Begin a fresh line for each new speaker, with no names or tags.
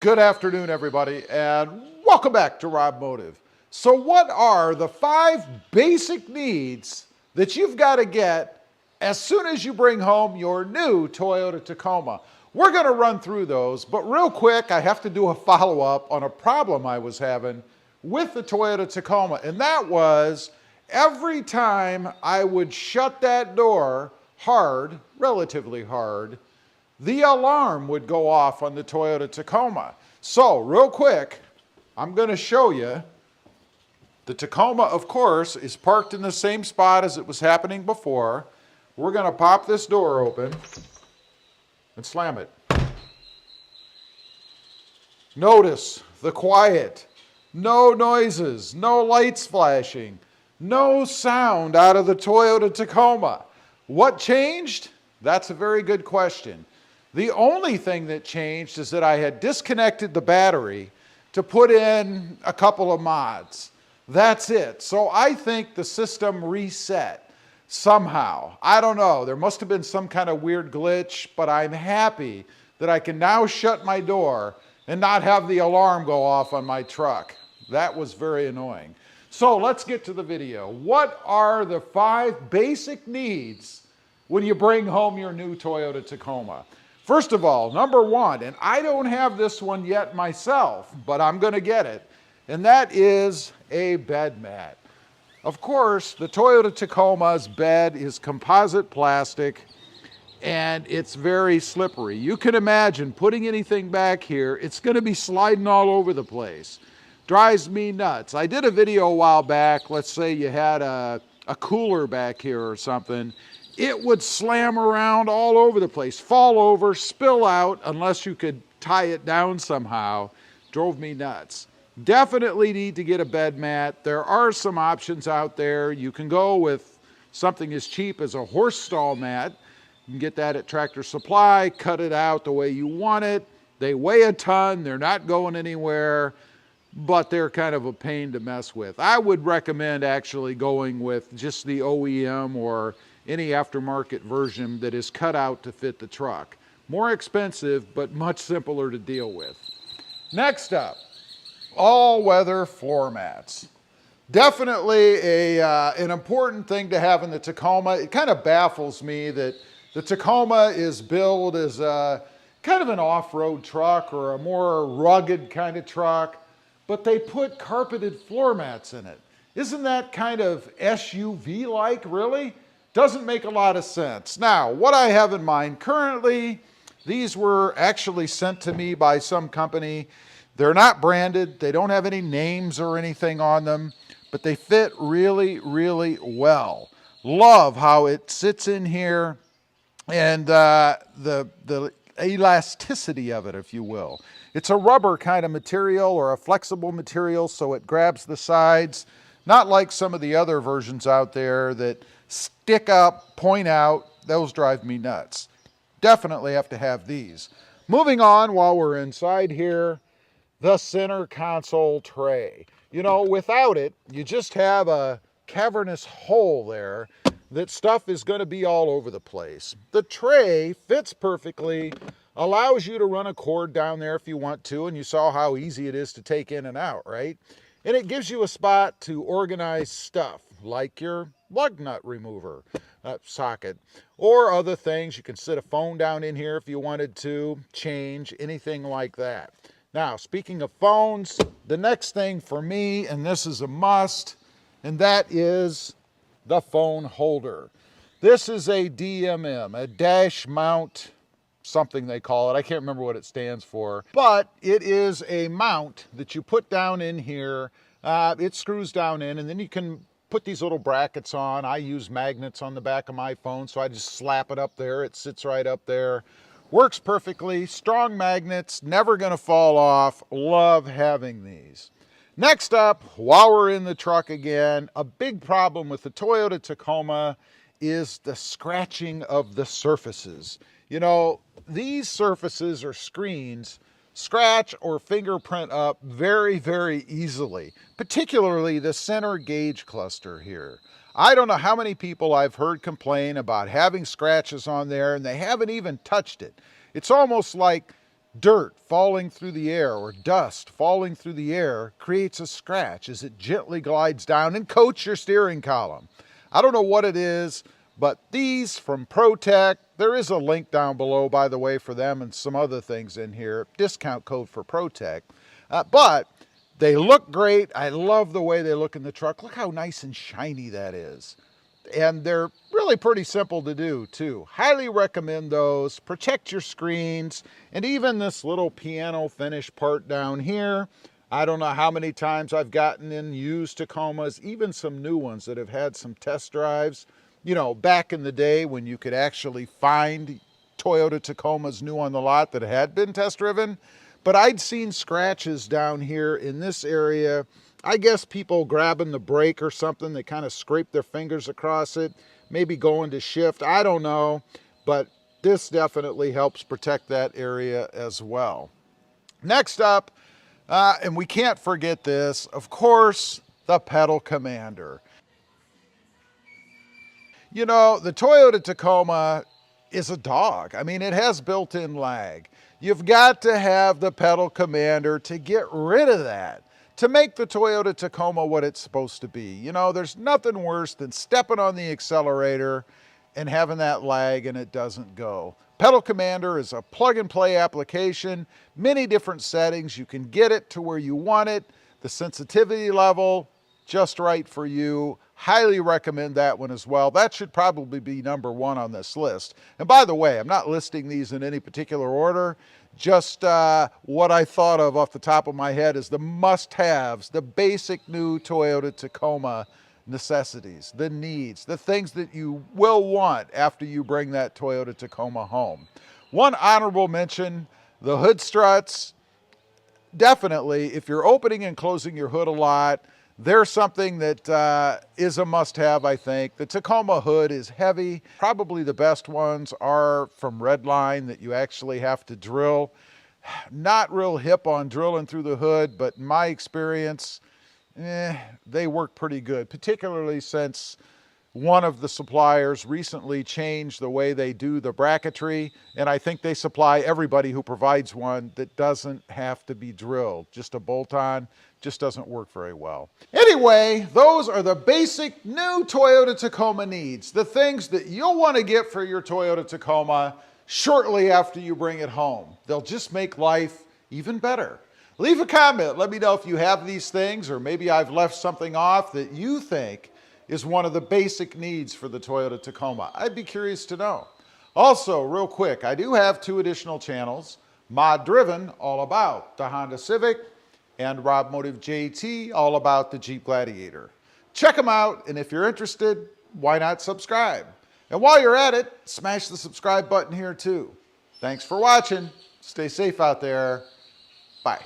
Good afternoon, everybody, and welcome back to RobMotive. So what are the 5 basic needs that you've got to get as soon as you bring home your new Toyota Tacoma? We're going to run through those, but real quick, I have to do a follow-up on a problem I was having with the Toyota Tacoma, and that was every time I would shut that door hard, relatively hard, the alarm would go off on the Toyota Tacoma. So real quick, I'm going to show you. The Tacoma, of course, is parked in the same spot as it was happening before. We're going to pop this door open and slam it. Notice the quiet. No noises, no lights flashing, no sound out of the Toyota Tacoma. What changed? That's a very good question. The only thing that changed is that I had disconnected the battery to put in a couple of mods. That's it. So I think the system reset somehow. I don't know. There must have been some kind of weird glitch, but I'm happy that I can now shut my door and not have the alarm go off on my truck. That was very annoying. So let's get to the video. What are the 5 basic needs when you bring home your new Toyota Tacoma? First of all, number 1, and I don't have this one yet myself, but I'm going to get it, and that is a bed mat. Of course, the Toyota Tacoma's bed is composite plastic, and it's very slippery. You can imagine putting anything back here, it's going to be sliding all over the place. Drives me nuts. I did a video a while back. Let's say you had a cooler back here or something. It would slam around all over the place, fall over, spill out, unless you could tie it down somehow. Drove me nuts. Definitely need to get a bed mat. There are some options out there. You can go with something as cheap as a horse stall mat. You can get that at Tractor Supply, cut it out the way you want it. They weigh a ton, they're not going anywhere, but they're kind of a pain to mess with. I would recommend actually going with just the OEM or any aftermarket version that is cut out to fit the truck. More expensive, but much simpler to deal with. Next up, all-weather floor mats. Definitely an important thing to have in the Tacoma. It kind of baffles me that the Tacoma is billed as a kind of an off-road truck or a more rugged kind of truck, but they put carpeted floor mats in it. Isn't that kind of SUV-like, really? Doesn't make a lot of sense. Now, what I have in mind currently, these were actually sent to me by some company. They're not branded, they don't have any names or anything on them, but they fit really, really well. Love how it sits in here and the elasticity of it, if you will. It's a rubber kind of material or a flexible material, so it grabs the sides, not like some of the other versions out there that stick up, point out. Those drive me nuts. Definitely have to have these. Moving on, while we're inside here, the center console tray. You know, without it, you just have a cavernous hole there that stuff is going to be all over the place. The tray fits perfectly, allows you to run a cord down there if you want to, and you saw how easy it is to take in and out, right? And it gives you a spot to organize stuff, like your lug nut remover socket, or other things. You can sit a phone down in here if you wanted to, change, anything like that. Now, speaking of phones, the next thing for me, and this is a must, and that is the phone holder. This is a DMM, a dash mount, something they call it. I can't remember what it stands for, but it is a mount that you put down in here. It screws down in, and then you can put these little brackets on. I use magnets on the back of my phone, so I just slap it up there. It sits right up there. Works perfectly. Strong magnets, never going to fall off. Love having these. Next up, while we're in the truck again, a big problem with the Toyota Tacoma is the scratching of the surfaces. You know, these surfaces or screens scratch or fingerprint up very, very easily, particularly the center gauge cluster here. I don't know how many people I've heard complain about having scratches on there and they haven't even touched it. It's almost like Dirt falling through the air or dust falling through the air creates a scratch as it gently glides down and coats your steering column. I don't know what it is, but these from ProTech, there is a link down below, by the way, for them and some other things in here. Discount code for ProTech. But they look great. I love the way they look in the truck. Look how nice and shiny that is. And they're really pretty simple to do too. Highly recommend those. Protect your screens, and even this little piano finish part down here. I don't know how many times I've gotten in used Tacomas, even some new ones that have had some test drives. You know, back in the day when you could actually find Toyota Tacomas new on the lot that had been test driven. But I'd seen scratches down here in this area. I guess people grabbing the brake or something, they kind of scrape their fingers across it, maybe going to shift, I don't know. But this definitely helps protect that area as well. Next up, and we can't forget this, of course, the pedal commander. You know, the Toyota Tacoma is a dog. I mean, it has built-in lag. You've got to have the pedal commander to get rid of that, to make the Toyota Tacoma what it's supposed to be. You know, there's nothing worse than stepping on the accelerator and having that lag and it doesn't go. Pedal Commander is a plug-and-play application, many different settings. You can get it to where you want it, the sensitivity level, just right for you. Highly recommend that one as well. That should probably be number one on this list. And by the way, I'm not listing these in any particular order. Just what I thought of off the top of my head is the must-haves, the basic new Toyota Tacoma necessities, the needs, the things that you will want after you bring that Toyota Tacoma home. One honorable mention, the hood struts. Definitely, if you're opening and closing your hood a lot, there's something that is a must-have, I think. The Tacoma hood is heavy. Probably the best ones are from Redline that you actually have to drill. Not real hip on drilling through the hood, but in my experience, they work pretty good, particularly since one of the suppliers recently changed the way they do the bracketry, and I think they supply everybody who provides one that doesn't have to be drilled. Just a bolt-on just doesn't work very well. Anyway, those are the basic new Toyota Tacoma needs, the things that you'll want to get for your Toyota Tacoma shortly after you bring it home. They'll just make life even better. Leave a comment. Let me know if you have these things, or maybe I've left something off that you think is one of the basic needs for the Toyota Tacoma. I'd be curious to know. Also, real quick, I do have 2 additional channels. Mod Driven, all about the Honda Civic, and RobMotive JT, all about the Jeep Gladiator. Check them out, and if you're interested, why not subscribe? And while you're at it, smash the subscribe button here too. Thanks for watching. Stay safe out there. Bye.